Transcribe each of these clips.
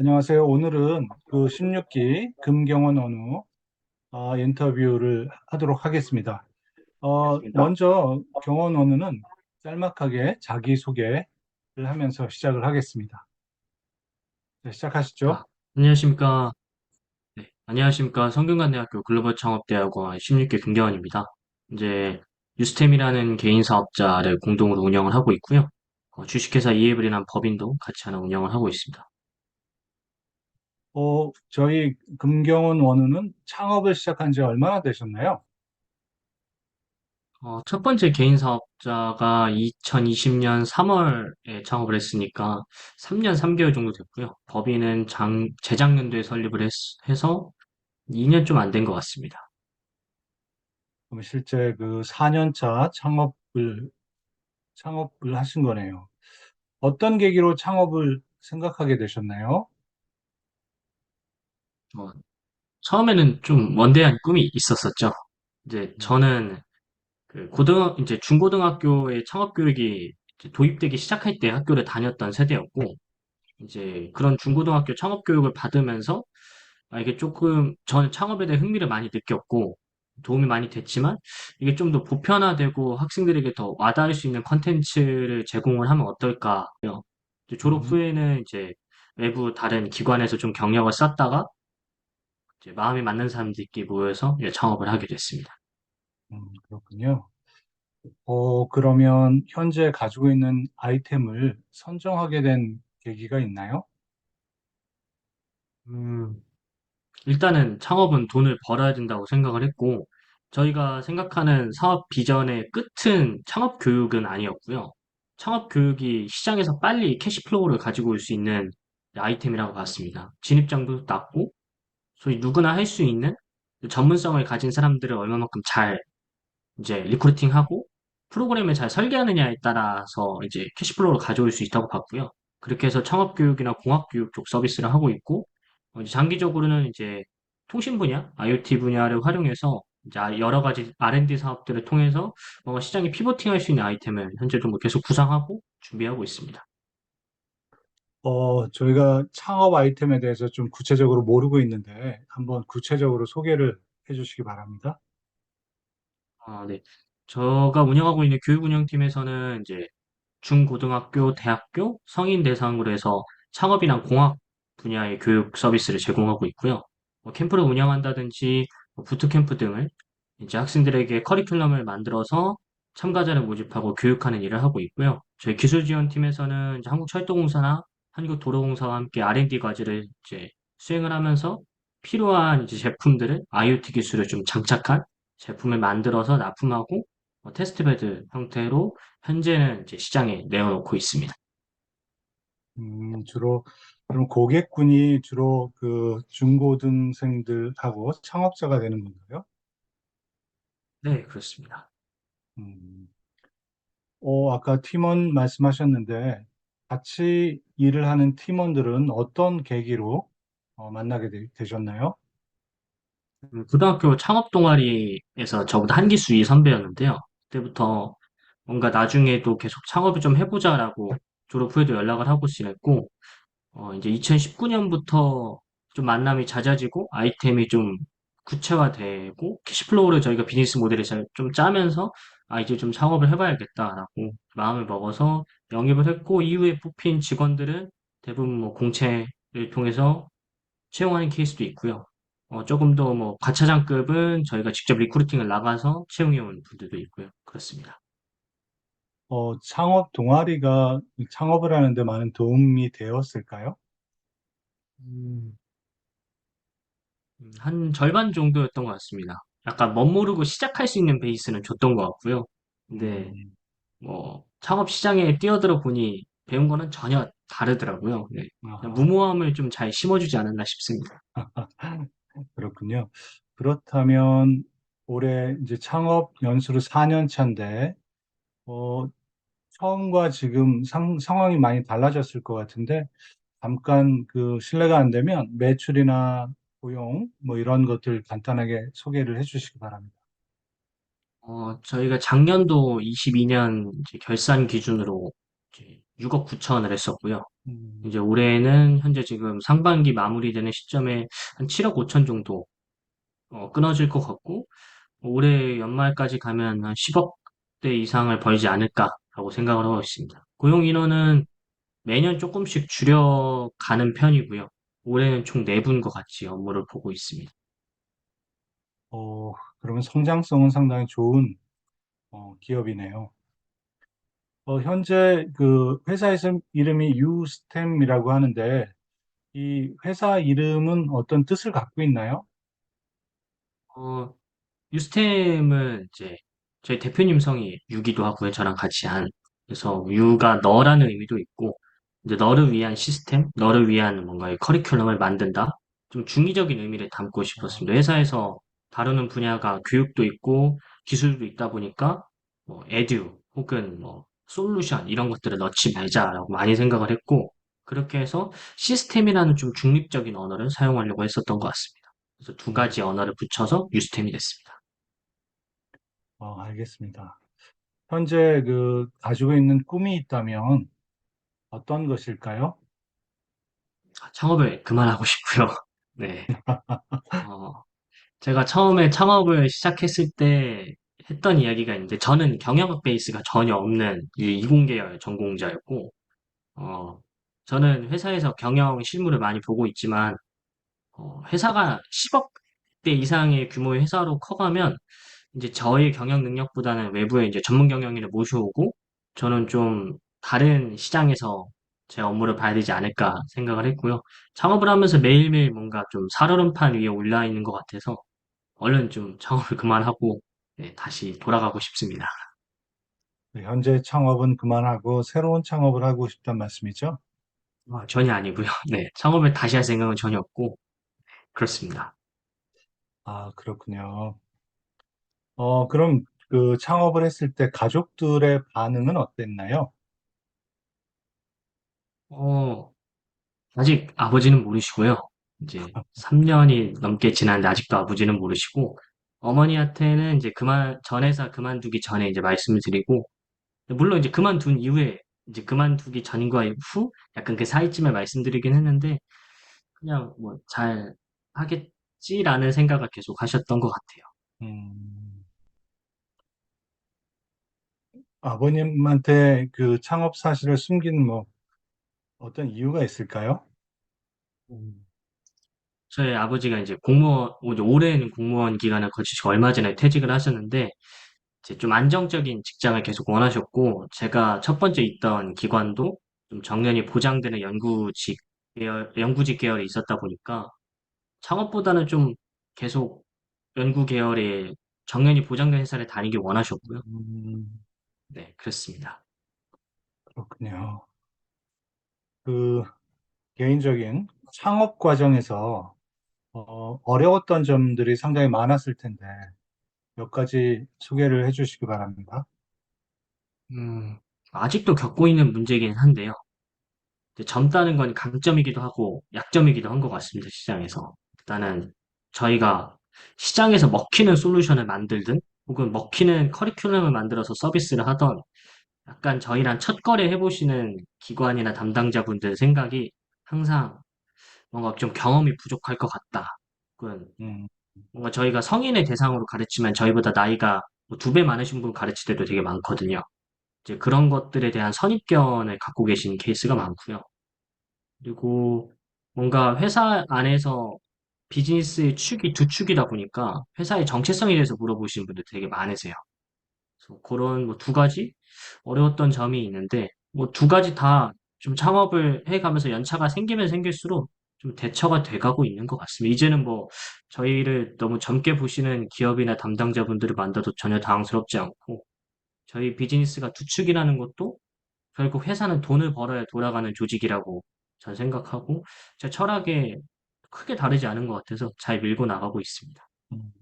안녕하세요. 오늘은 그 16기 금경원 언어 인터뷰를 하도록 하겠습니다. 알겠습니다. 먼저 경원 언어는 짤막하게 자기소개를 하면서 시작을 하겠습니다. 네, 시작하시죠. 아, 안녕하십니까. 네, 안녕하십니까. 성균관대학교 글로벌 창업대학원 16기 김경원입니다. 이제 유스템이라는 개인 사업자를 공동으로 운영을 하고 있고요. 주식회사 이에블이라는 법인도 같이 하나 운영을 하고 있습니다. 저희 금경원 원어는 창업을 시작한 지 얼마나 되셨나요? 첫 번째 개인 사업자가 2020년 3월에 창업을 했으니까 3년 3개월 정도 됐고요. 법인은 재작년도에 설립을 해서 2년 좀 안 된 것 같습니다. 그럼 실제 그 4년 차 창업을 하신 거네요. 어떤 계기로 창업을 생각하게 되셨나요? 어, 처음에는 좀 원대한 꿈이 있었었죠. 이제 음, 저는 이제 중고등학교에 창업 교육이 이제 도입되기 시작할 때 학교를 다녔던 세대였고, 이제 그런 중고등학교 창업 교육을 받으면서, 이게 조금, 저는 창업에 대해 흥미를 많이 느꼈고, 도움이 많이 됐지만, 이게 좀 더 보편화되고 학생들에게 더 와닿을 수 있는 컨텐츠를 제공을 하면 어떨까요? 이제 졸업 음, 후에는 이제 외부 다른 기관에서 좀 경력을 쌓다가, 이제 마음이 맞는 사람들끼리 모여서 이제 창업을 하게 됐습니다. 그렇군요. 그러면 현재 가지고 있는 아이템을 선정하게 된 계기가 있나요? 음, 일단은 창업은 돈을 벌어야 된다고 생각을 했고, 저희가 생각하는 사업 비전의 끝은 창업 교육은 아니었고요. 창업 교육이 시장에서 빨리 캐시플로우를 가지고 올 수 있는 아이템이라고 봤습니다. 진입장도 낮고, 소위 누구나 할 수 있는 전문성을 가진 사람들을 얼마만큼 잘 이제 리크루팅하고 프로그램을 잘 설계하느냐에 따라서 이제 캐시플로우를 가져올 수 있다고 봤고요. 그렇게 해서 창업 교육이나 공학 교육 쪽 서비스를 하고 있고 이제 장기적으로는 이제 통신 분야, IoT 분야를 활용해서 이제 여러 가지 R&D 사업들을 통해서 뭔가 시장에 피보팅할 수 있는 아이템을 현재도 뭐 계속 구상하고 준비하고 있습니다. 저희가 창업 아이템에 대해서 좀 구체적으로 모르고 있는데 한번 구체적으로 소개를 해주시기 바랍니다. 네. 제가 운영하고 있는 교육 운영팀에서는 이제 중고등학교, 대학교, 성인 대상으로 해서 창업이나 공학 분야의 교육 서비스를 제공하고 있고요. 뭐 캠프를 운영한다든지 뭐 부트캠프 등을 이제 학생들에게 커리큘럼을 만들어서 참가자를 모집하고 교육하는 일을 하고 있고요. 저희 기술지원팀에서는 이제 한국철도공사나 한국도로공사와 함께 R&D 과제를 이제 수행을 하면서 필요한 이제 제품들을 IoT 기술을 좀 장착한 제품을 만들어서 납품하고 테스트베드 형태로 현재는 이제 시장에 내어놓고 있습니다. 그럼 고객군이 주로 그 중고등생들하고 창업자가 되는 건가요? 네, 그렇습니다. 음, 아까 팀원 말씀하셨는데 같이 일을 하는 팀원들은 어떤 계기로 만나게 되셨나요? 고등학교 창업 동아리에서 저보다 한 기수 위 선배였는데요. 그때부터 뭔가 나중에도 계속 창업을 좀 해보자라고 졸업 후에도 연락을 하고 지냈고, 이제 2019년부터 좀 만남이 잦아지고 아이템이 좀 구체화되고 캐시플로우를 저희가 비즈니스 모델을 잘 좀 짜면서 이제 좀 창업을 해봐야겠다라고 마음을 먹어서 영입을 했고 이후에 뽑힌 직원들은 대부분 뭐 공채를 통해서 채용하는 케이스도 있고요. 조금 더 뭐 과차장급은 저희가 직접 리크루팅을 나가서 채용해온 분들도 있고요. 그렇습니다. 창업 동아리가 창업을 하는데 많은 도움이 되었을까요? 음, 한 절반 정도였던 것 같습니다. 약간 멋모르고 시작할 수 있는 베이스는 줬던 것 같고요. 근데 음, 뭐 창업 시장에 뛰어들어 보니 배운 거는 전혀 다르더라고요. 네. 그냥 아하, 무모함을 좀 잘 심어주지 않았나 싶습니다. 그렇군요. 그렇다면 올해 이제 창업 연수로 4년 차인데, 어, 처음과 지금 상황이 많이 달라졌을 것 같은데, 잠깐 그 실례가 안 되면 매출이나 고용 뭐 이런 것들 간단하게 소개를 해주시기 바랍니다. 저희가 작년도 22년 결산 기준으로 이제 6억 9천을 했었고요. 이제 음, 올해는 현재 지금 상반기 마무리되는 시점에 한 7억 5천 정도 끊어질 것 같고, 올해 연말까지 가면 한 10억대 이상을 벌지 않을까라고 생각을 하고 있습니다. 고용 인원은 매년 조금씩 줄여가는 편이고요. 올해는 총 4분과 같이 업무를 보고 있습니다. 그러면 성장성은 상당히 좋은 기업이네요. 현재 그 회사 이름이 유스템이라고 하는데 이 회사 이름은 어떤 뜻을 갖고 있나요? 어, 유스템은 이제 저희 대표님 성이 유기도 하고요. 저랑 같이 한. 그래서 유가 너라는 의미도 있고, 이제 너를 위한 시스템, 너를 위한 뭔가의 커리큘럼을 만든다. 좀 중의적인 의미를 담고 아, 싶었습니다. 회사에서 다루는 분야가 교육도 있고 기술도 있다 보니까 뭐 에듀 혹은 뭐 솔루션 이런 것들을 넣지 말자라고 많이 생각을 했고, 그렇게 해서 시스템이라는 좀 중립적인 언어를 사용하려고 했었던 것 같습니다. 그래서 두 음, 가지 언어를 붙여서 유스템이 됐습니다. 알겠습니다. 현재 그 가지고 있는 꿈이 있다면 어떤 것일까요? 창업을 그만하고 싶고요. 네. 어, 제가 처음에 창업을 시작했을 때 했던 이야기가 있는데, 저는 경영학 베이스가 전혀 없는 이 이공계열 전공자였고, 어, 저는 회사에서 경영 실무를 많이 보고 있지만, 회사가 10억대 이상의 규모의 회사로 커가면 이제 저의 경영 능력보다는 외부에 이제 전문 경영인을 모셔오고 저는 좀 다른 시장에서 제 업무를 봐야 되지 않을까 생각을 했고요. 창업을 하면서 매일매일 뭔가 좀 살얼음판 위에 올라 있는 것 같아서 얼른 좀 창업을 그만하고 네, 다시 돌아가고 싶습니다. 네, 현재 창업은 그만하고 새로운 창업을 하고 싶단 말씀이죠? 전혀 아니고요. 네, 창업을 다시 할 생각은 전혀 없고 그렇습니다. 아, 그렇군요. 그럼 그 창업을 했을 때 가족들의 반응은 어땠나요? 어, 아직 아버지는 모르시고요. 이제 3년이 넘게 지났는데 아직도 아버지는 모르시고, 어머니한테는 이제 전 회사 그만두기 전에 이제 말씀을 드리고, 물론 이제 그만둔 이후에, 이제 그만두기 전과 후, 약간 그 사이쯤에 말씀드리긴 했는데, 그냥 뭐 잘 하겠지라는 생각을 계속 하셨던 것 같아요. 음, 아버님한테 그 창업 사실을 숨긴 뭐 어떤 이유가 있을까요? 음. 저희 아버지가 이제 이제 올해는 공무원 기간을 거치시고 얼마 전에 퇴직을 하셨는데, 이제 좀 안정적인 직장을 계속 원하셨고, 제가 첫 번째 있던 기관도 좀 정년이 보장되는 연구직 계열에 있었다 보니까 창업보다는 좀 계속 연구 계열의 정년이 보장된 회사를 다니길 원하셨고요. 음, 네, 그렇습니다. 그렇군요. 그 개인적인 창업 과정에서 어려웠던 점들이 상당히 많았을 텐데 몇 가지 소개를 해주시기 바랍니다. 음, 아직도 겪고 있는 문제이긴 한데요. 이제 젊다는 건 강점이기도 하고 약점이기도 한 것 같습니다, 시장에서. 일단은 저희가 시장에서 먹히는 솔루션을 만들든 혹은 먹히는 커리큘럼을 만들어서 서비스를 하던 약간 저희랑 첫 거래 해보시는 기관이나 담당자분들 생각이 항상 뭔가 좀 경험이 부족할 것 같다. 혹은 음, 뭔가 저희가 성인의 대상으로 가르치면 저희보다 나이가 뭐 2배 많으신 분 가르칠 때도 되게 많거든요. 이제 그런 것들에 대한 선입견을 갖고 계신 케이스가 많고요. 그리고 뭔가 회사 안에서 비즈니스의 축이 두 축이다 보니까 회사의 정체성에 대해서 물어보시는 분들 되게 많으세요. 그래서 그런 뭐 두 가지 어려웠던 점이 있는데 뭐 두 가지 다 좀 창업을 해가면서 연차가 생기면 생길수록 좀 대처가 돼가고 있는 것 같습니다. 이제는 뭐 저희를 너무 젊게 보시는 기업이나 담당자분들을 만나도 전혀 당황스럽지 않고 저희 비즈니스가 두 축이라는 것도 결국 회사는 돈을 벌어야 돌아가는 조직이라고 전 생각하고 제 철학에 크게 다르지 않은 것 같아서 잘 밀고 나가고 있습니다. 음.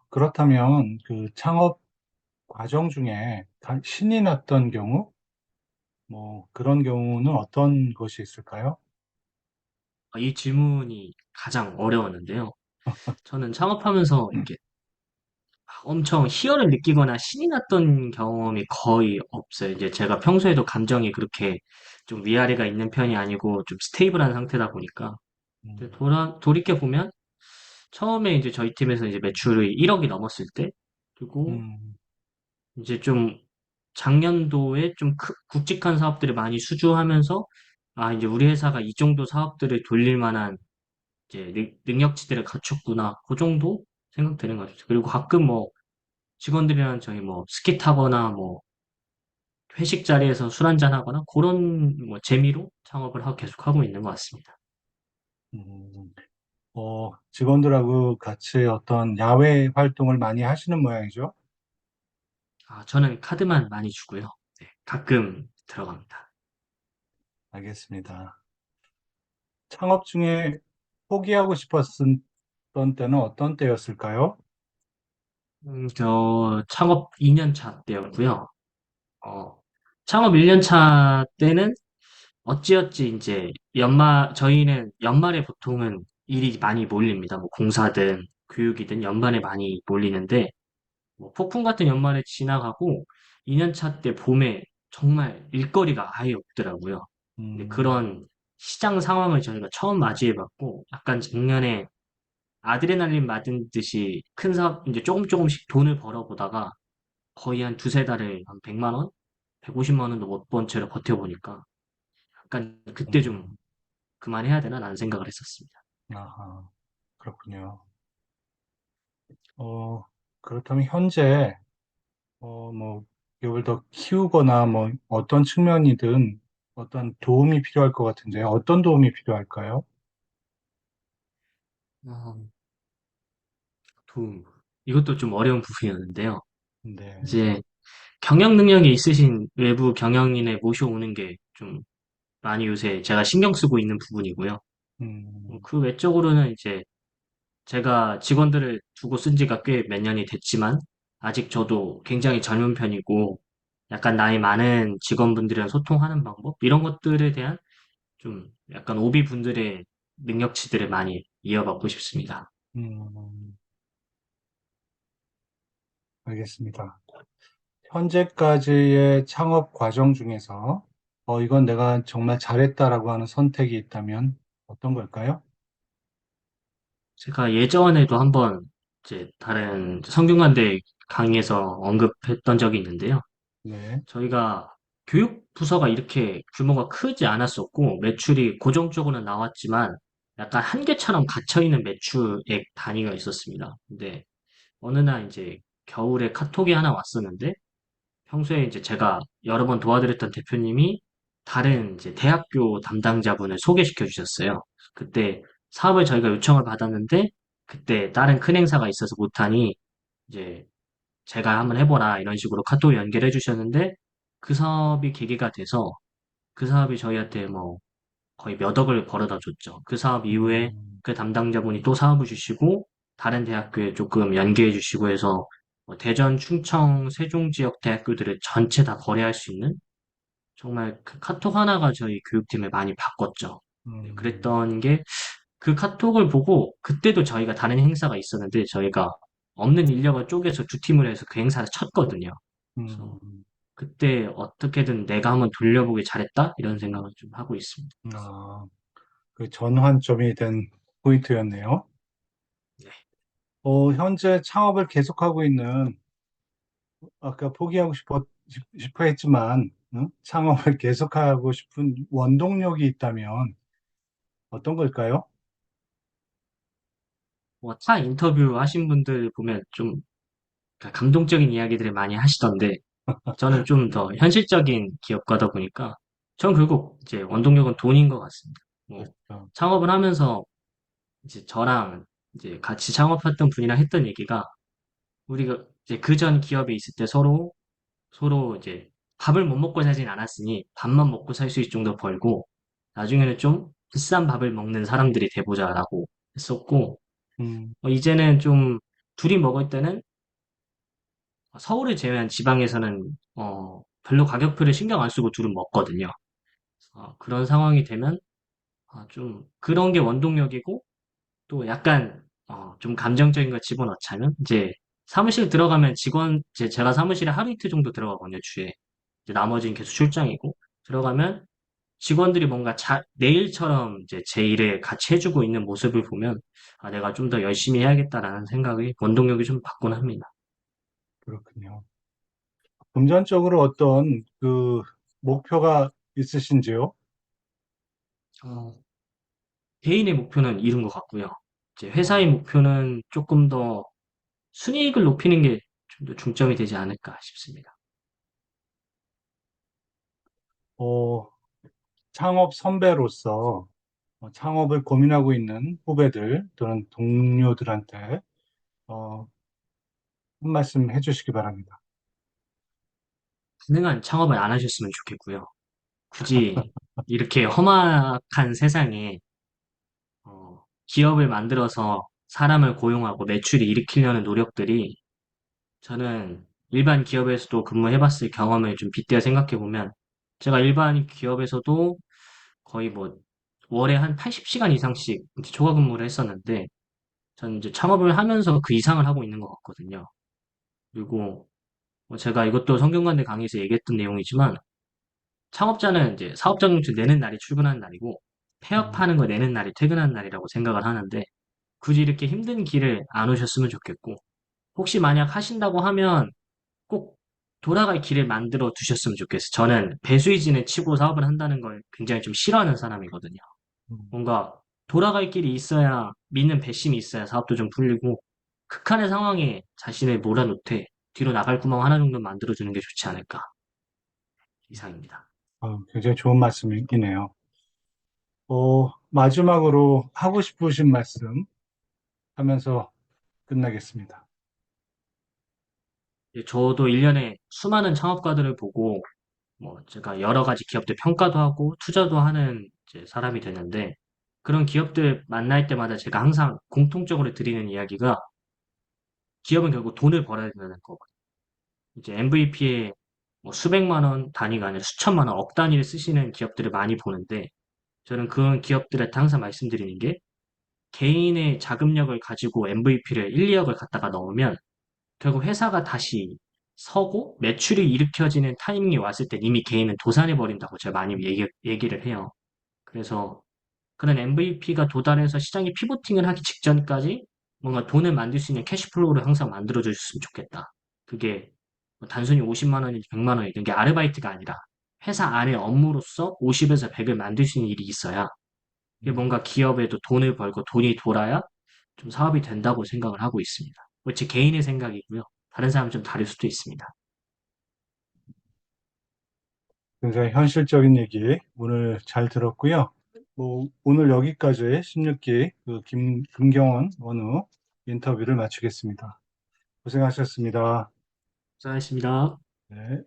그렇다면 그 창업 과정 중에 신이 났던 경우, 뭐 그런 경우는 어떤 것이 있을까요? 이 질문이 가장 어려웠는데요. 저는 창업하면서 이렇게 엄청 희열을 느끼거나 신이 났던 경험이 거의 없어요. 이제 제가 평소에도 감정이 그렇게 좀 위아래가 있는 편이 아니고 좀 스테이블한 상태다 보니까. 근데 음, 돌이켜보면 처음에 이제 저희 팀에서 이제 매출이 1억이 넘었을 때, 그리고 음, 이제 좀 작년도에 좀 굵직한 사업들을 많이 수주하면서 아, 이제 우리 회사가 이 정도 사업들을 돌릴 만한 이제 능력치들을 갖췄구나. 그 정도 생각되는 것 같아요. 그리고 가끔 뭐 직원들이랑 저희 뭐 스키 타거나 뭐 회식 자리에서 술 한잔 하거나 그런 뭐 재미로 창업을 계속 하고 있는 것 같습니다. 음. 직원들하고 같이 어떤 야외 활동을 많이 하시는 모양이죠? 아, 저는 카드만 많이 주고요. 네, 가끔 들어갑니다. 알겠습니다. 창업 중에 포기하고 싶었던 때는 어떤 때였을까요? 저 창업 2년 차 때였고요. 어, 창업 1년 차 때는 어찌어찌 이제 저희는 연말에 보통은 일이 많이 몰립니다. 뭐 공사든 교육이든 연말에 많이 몰리는데, 뭐 폭풍 같은 연말에 지나가고 2년 차 때 봄에 정말 일거리가 아예 없더라고요. 근데 음, 그런 시장 상황을 저희가 처음 맞이해봤고, 약간 작년에 아드레날린 맞은 듯이 큰 사업, 이제 조금 조금씩 돈을 벌어보다가 거의 한 두세 달을 한 100만 원? 150만 원도 못 번 채로 버텨보니까 약간 그때 좀 음, 그만해야 되나 라는 생각을 했었습니다. 아하, 그렇군요. 어, 그렇다면 현재, 뭐, 이걸 더 키우거나 뭐, 어떤 측면이든 어떤 도움이 필요할 것 같은데, 어떤 도움이 필요할까요? 어, 도움. 이것도 좀 어려운 부분이었는데요. 네, 이제 경영 능력이 있으신 외부 경영인을 모셔오는 게 좀 많이 요새 제가 신경 쓰고 있는 부분이고요. 음, 그 외적으로는 이제 제가 직원들을 두고 쓴 지가 꽤 몇 년이 됐지만 아직 저도 굉장히 젊은 편이고 약간 나이 많은 직원분들이랑 소통하는 방법 이런 것들에 대한 좀 약간 오비 분들의 능력치들을 많이 이어받고 싶습니다. 음, 알겠습니다. 현재까지의 창업 과정 중에서, 이건 내가 정말 잘했다라고 하는 선택이 있다면 어떤 걸까요? 제가 예전에도 한번 이제 다른 성균관대 강의에서 언급했던 적이 있는데요. 네, 저희가 교육 부서가 이렇게 규모가 크지 않았었고 매출이 고정적으로는 나왔지만 약간 한계처럼 갇혀있는 매출액 단위가 있었습니다. 근데 어느 날 이제 겨울에 카톡이 하나 왔었는데 평소에 이제 제가 여러 번 도와드렸던 대표님이 다른 이제 대학교 담당자분을 소개시켜 주셨어요. 그때 사업을 저희가 요청을 받았는데 그때 다른 큰 행사가 있어서 못하니 이제 제가 한번 해보라 이런 식으로 카톡 연결해 주셨는데 그 사업이 계기가 돼서 그 사업이 저희한테 뭐 거의 몇 억을 벌어다 줬죠. 그 사업 이후에 음, 그 담당자분이 또 사업을 주시고 다른 대학교에 조금 연계해 주시고 해서 뭐 대전, 충청, 세종 지역 대학교들을 전체 다 거래할 수 있는 정말 그 카톡 하나가 저희 교육팀을 많이 바꿨죠. 네, 음, 그랬던 게 그 카톡을 보고 그때도 저희가 다른 행사가 있었는데 저희가 없는 인력을 쪼개서 두 팀을 해서 그 행사를 쳤거든요. 그래서 음, 그때 어떻게든 내가 한번 돌려보기 잘했다? 이런 생각을 좀 하고 있습니다. 아, 그 전환점이 된 포인트였네요. 네. 현재 창업을 계속하고 있는, 아까 포기하고 싶어 했지만, 응? 창업을 계속하고 싶은 원동력이 있다면 어떤 걸까요? 뭐 타 인터뷰 하신 분들 보면 좀 감동적인 이야기들을 많이 하시던데 저는 좀 더 현실적인 기업가다 보니까 전 결국 이제 원동력은 돈인 것 같습니다. 뭐 그렇죠. 창업을 하면서 이제 저랑 이제 같이 창업했던 분이랑 했던 얘기가 우리가 이제 그전 기업에 있을 때 서로 이제 밥을 못 먹고 살진 않았으니 밥만 먹고 살 수 있을 정도 벌고 나중에는 좀 비싼 밥을 먹는 사람들이 돼보자라고 했었고 음, 이제는 좀 둘이 먹을 때는 서울을 제외한 지방에서는 별로 가격표를 신경 안 쓰고 둘은 먹거든요. 그런 상황이 되면 좀 그런 게 원동력이고 또 약간 좀 감정적인 걸 집어넣자면 이제 사무실 들어가면 제가 사무실에 하루 이틀 정도 들어가거든요, 주에. 이제 나머지는 계속 출장이고, 들어가면 직원들이 뭔가 내일처럼 이제 제 일을 같이 해주고 있는 모습을 보면, 아, 내가 좀 더 열심히 해야겠다라는 생각이, 원동력이 좀 받곤 합니다. 그렇군요. 금전적으로 어떤 그 목표가 있으신지요? 어, 개인의 목표는 이룬 것 같고요. 이제 어, 회사의 목표는 조금 더 순이익을 높이는 게 좀 더 중점이 되지 않을까 싶습니다. 어, 창업 선배로서 창업을 고민하고 있는 후배들 또는 동료들한테 한 말씀 해주시기 바랍니다. 가능한 창업을 안 하셨으면 좋겠고요. 굳이 이렇게 험악한 세상에 기업을 만들어서 사람을 고용하고 매출을 일으키려는 노력들이 저는 일반 기업에서도 근무해봤을 경험을 좀 빗대어 생각해보면 제가 일반 기업에서도 거의 뭐 월에 한 80시간 이상씩 이제 초과 근무를 했었는데 저는 이제 창업을 하면서 그 이상을 하고 있는 것 같거든요. 그리고 뭐 제가 이것도 성균관대 강의에서 얘기했던 내용이지만 창업자는 이제 사업자금치 내는 날이 출근하는 날이고 음, 폐업하는 거 내는 날이 퇴근하는 날이라고 생각을 하는데 굳이 이렇게 힘든 길을 안 오셨으면 좋겠고 혹시 만약 하신다고 하면 꼭 돌아갈 길을 만들어 두셨으면 좋겠어요. 저는 배수이진을 치고 사업을 한다는 걸 굉장히 좀 싫어하는 사람이거든요. 음, 뭔가 돌아갈 길이 있어야 믿는 배심이 있어야 사업도 좀 풀리고 극한의 상황에 자신을 몰아놓되 뒤로 나갈 구멍 하나 정도 만들어주는 게 좋지 않을까 이상입니다. 굉장히 좋은 말씀이네요. 마지막으로 하고 싶으신 말씀 하면서 끝나겠습니다. 저도 1년에 수많은 창업가들을 보고 뭐 제가 여러 가지 기업들 평가도 하고 투자도 하는 이제 사람이 되는데 그런 기업들 만날 때마다 제가 항상 공통적으로 드리는 이야기가 기업은 결국 돈을 벌어야 된다는 거거든요. 이제 MVP에 뭐 수백만 원 단위가 아니라 수천만 원, 억 단위를 쓰시는 기업들을 많이 보는데 저는 그런 기업들한테 항상 말씀드리는 게 개인의 자금력을 가지고 MVP를 1, 2억을 갖다가 넣으면 결국 회사가 다시 서고 매출이 일으켜지는 타이밍이 왔을 때 이미 개인은 도산해 버린다고 제가 많이 얘기를 해요. 그래서 그런 MVP가 도달해서 시장이 피보팅을 하기 직전까지 뭔가 돈을 만들 수 있는 캐시플로우를 항상 만들어 주셨으면 좋겠다. 그게 뭐 단순히 50만 원이지 100만 원이지 이게 아르바이트가 아니라 회사 안의 업무로서 50에서 100을 만들 수 있는 일이 있어야 이게 음, 뭔가 기업에도 돈을 벌고 돈이 돌아야 좀 사업이 된다고 생각을 하고 있습니다. 뭐 제 개인의 생각이고요. 다른 사람은 좀 다를 수도 있습니다. 굉장히 현실적인 얘기 오늘 잘 들었고요. 오늘 여기까지 16기 김경원 원우 인터뷰를 마치겠습니다. 고생하셨습니다. 수고하셨습니다. 네.